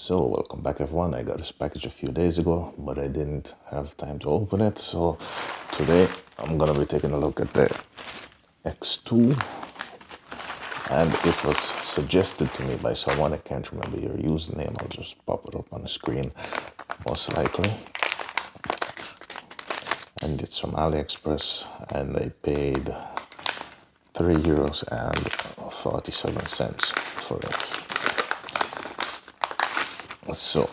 So welcome back everyone. I got this package a few days ago, but I didn't have time to open it. So today I'm gonna be taking a look at the X2, and it was suggested to me by someone. I can't remember your username. I'll just pop it up on the screen, most likely. And it's from AliExpress, and I paid €3.47 for it. So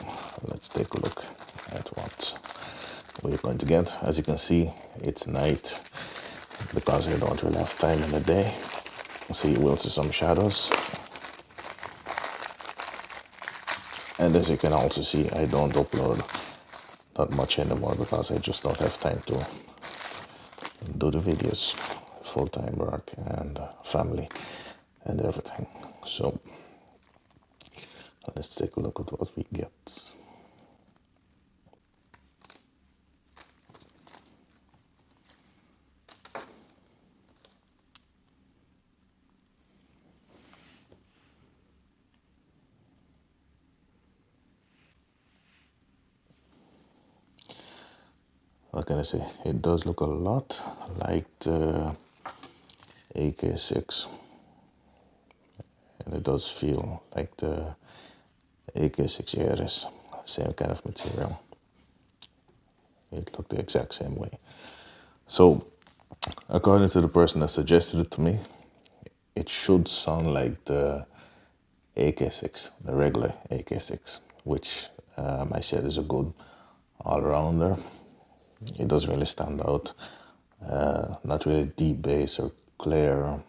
let's take a look at what we're going to get. As you can see, it's night because I don't really have time in the day, so you will see some shadows. And as you can also see, I don't upload that much anymore because I just don't have time to do the videos, full-time work and family and everything. So let's take a look at what we get. What can I say? It does look a lot like the AK6, and it does feel like the AK6 same kind of material. It looked the exact same way. So, according to the person that suggested it to me, it should sound like the AK6, the regular AK6, which I said is a good all-rounder. It doesn't really stand out. Not really deep bass or clear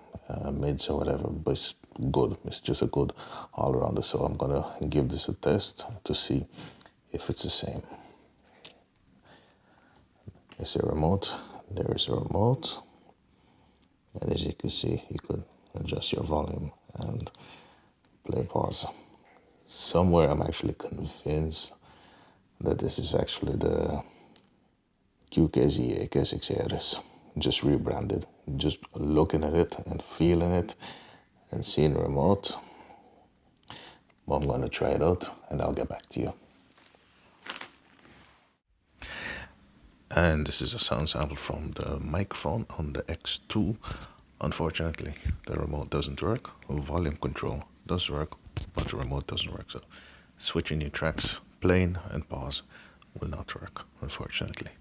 mids or whatever, but it's good. It's just a good all-rounder. So I'm gonna give this a test to see if it's the same. Is a remote? There is a remote, and as you can see, you could adjust your volume and play pause. Somewhere I'm actually convinced that this is actually the KZ-EDX-Pro, just rebranded. Just looking at it and feeling it and seeing the remote. Well, I'm gonna try it out and I'll get back to you. And this is a sound sample from the microphone on the X2. Unfortunately, the remote doesn't work. Volume control does work, but the remote doesn't work. So switching new tracks, playing and pause, will not work, unfortunately.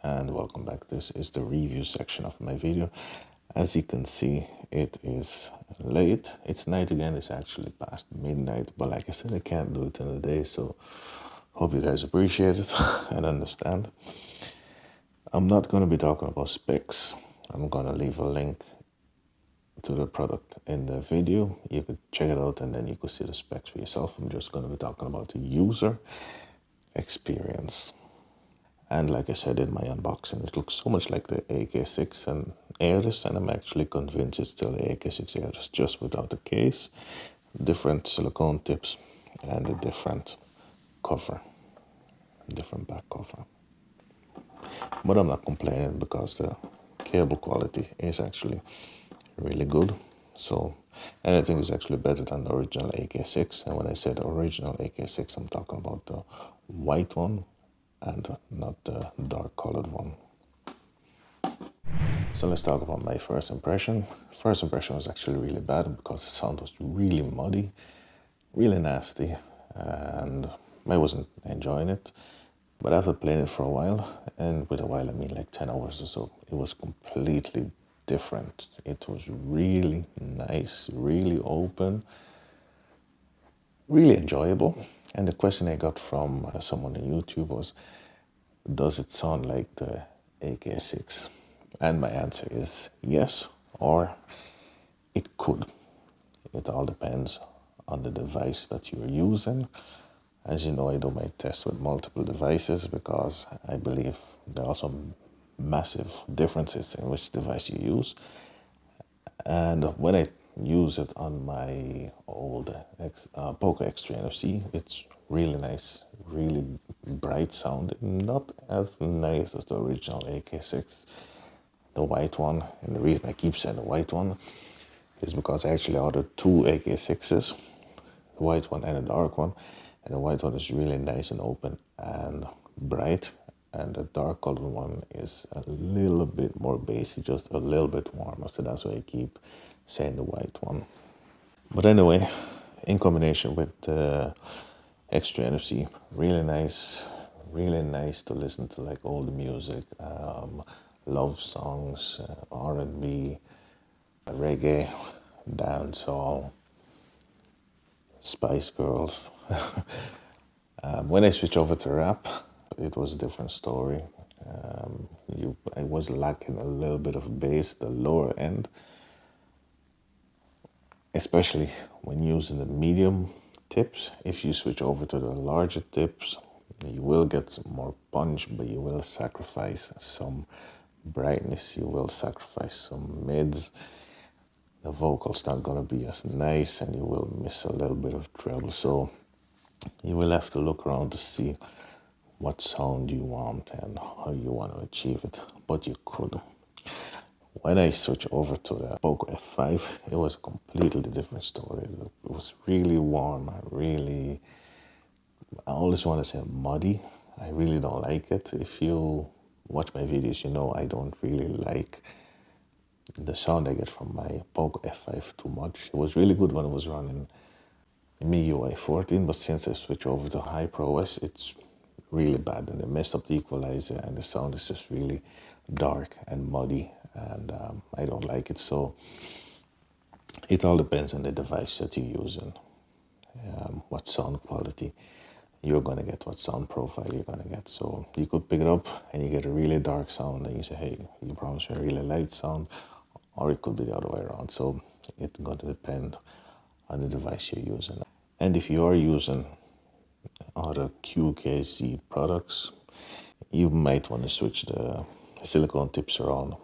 And welcome back. This is the review section of my video. As you can see, it is late. It's night again. It's actually past midnight, but like I said, I can't do it in a day, so hope you guys appreciate it and understand. I'm not going to be talking about specs. I'm going to leave a link to the product in the video. You could check it out and then you could see the specs for yourself. I'm just going to be talking about the user experience. And like I said in my unboxing, it looks so much like the AK6 and Aeris, and I'm actually convinced it's still the AK6 Aeris, just without the case, different silicone tips, and a different cover, different back cover. But I'm not complaining because the cable quality is actually really good. So anything is actually better than the original AK6. And when I said original AK6, I'm talking about the white one and not the dark colored one. So let's talk about my first impression. First impression was actually really bad because the sound was really muddy, really nasty, and I wasn't enjoying it. But after playing it for a while, and with a while I mean like 10 hours or so, it was completely different. It was really nice, really open, really enjoyable. And the question I got from someone on YouTube was, does it sound like the AK6? And my answer is yes, or it could. It all depends on the device that you're using. As you know, I do my test with multiple devices because I believe there are some massive differences in which device you use. And when I use it on my old Poco X3-NFC, it's really nice, really bright sound. Not as nice as the original AK6, the white one. And the reason I keep saying the white one is because I actually ordered two AK6s. white one and a dark one. And the white one is really nice and open and bright. And the dark colored one is a little bit more bassy, just a little bit warmer. So that's why I keep saying the white one. But anyway, in combination with the X3-NFC, really nice to listen to, like all the music, love songs, R&B, reggae, dancehall, Spice Girls. When I switch over to rap, it was a different story. I was lacking a little bit of bass, the lower end, especially when using the medium tips. If you switch over to the larger tips, you will get some more punch, but you will sacrifice some brightness, you will sacrifice some mids. The vocal's not gonna be as nice, and you will miss a little bit of treble. So you will have to look around to see what sound you want and how you want to achieve it, but you could. When I switched over to the Poco F5, it was a completely different story. It was really warm, I always want to say muddy. I really don't like it. If you watch my videos, you know I don't really like the sound I get from my Poco F5 too much. It was really good when it was running MIUI 14, but since I switched over to High Pro OS, it's really bad, and they messed up the equalizer, and the sound is just really dark and muddy, and I don't like it. So it all depends on the device that you're using, what sound quality you're gonna get, what sound profile you're gonna get. So you could pick it up and you get a really dark sound, and you say, hey, you promised me a really light sound, or it could be the other way around. So it's gonna depend on the device you're using. And if you are using other QKZ products, you might want to switch the silicone tips around.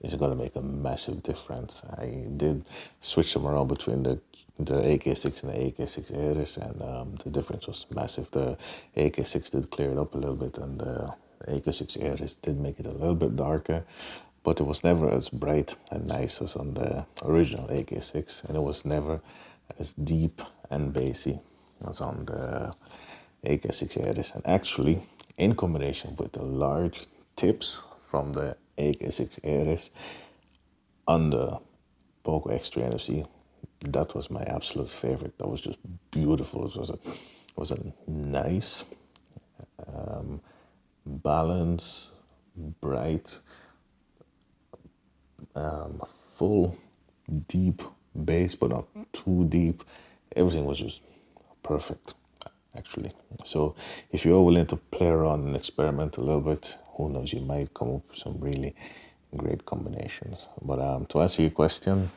It's going to make a massive difference. I did switch them around between the AK6 and the AK6 Aries, and the difference was massive. The AK6 did clear it up a little bit, and the AK6 Aries did make it a little bit darker, but it was never as bright and nice as on the original AK6, and it was never as deep and bassy as on the AK6 Aries. And actually, in combination with the large tips from the AK6 Aries on the Poco X3-NFC, that was my absolute favorite. That was just beautiful. It was a nice, balanced, bright, full, deep bass, but not too deep. Everything was just perfect, actually. So if you're willing to play around and experiment a little bit, who knows, you might come up with some really great combinations. But to answer your question,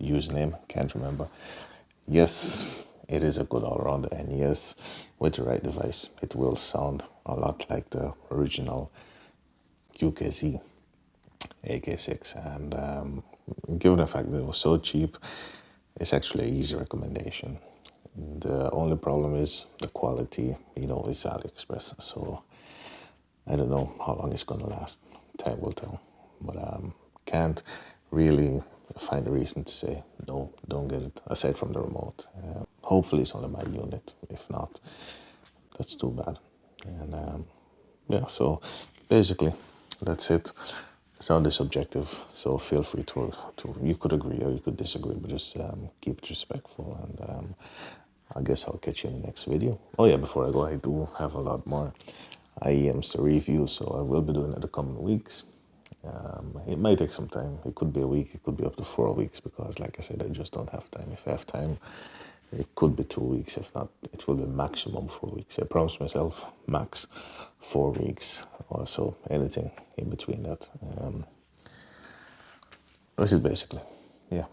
username, can't remember. Yes, it is a good all-rounder, and yes, with the right device, it will sound a lot like the original QKZ AK6. And given the fact that it was so cheap, it's actually an easy recommendation. The only problem is the quality, you know, it's AliExpress. So I don't know how long it's gonna last. Time will tell. But can't really find a reason to say no, don't get it, aside from the remote. Hopefully it's only my unit. If not, that's too bad. And yeah, so basically that's it. Sound is subjective, so feel free to you could agree or you could disagree, but just keep it respectful. And I guess I'll catch you in the next video. Oh yeah, before I go, I do have a lot more I.E.Ms to review, so I will be doing it the coming weeks. It might take some time. It could be a week, it could be up to 4 weeks, because like I said, I just don't have time. If I have time, it could be 2 weeks. If not, it will be maximum 4 weeks. I promised myself max 4 weeks, or so, anything in between that. This is basically, yeah,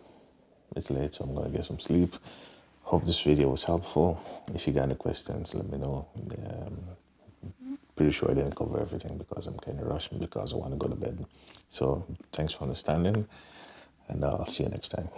it's late, so I'm gonna get some sleep. Hope this video was helpful. If you got any questions, let me know. Pretty sure I didn't cover everything because I'm kind of rushing because I want to go to bed. So thanks for understanding, and I'll see you next time.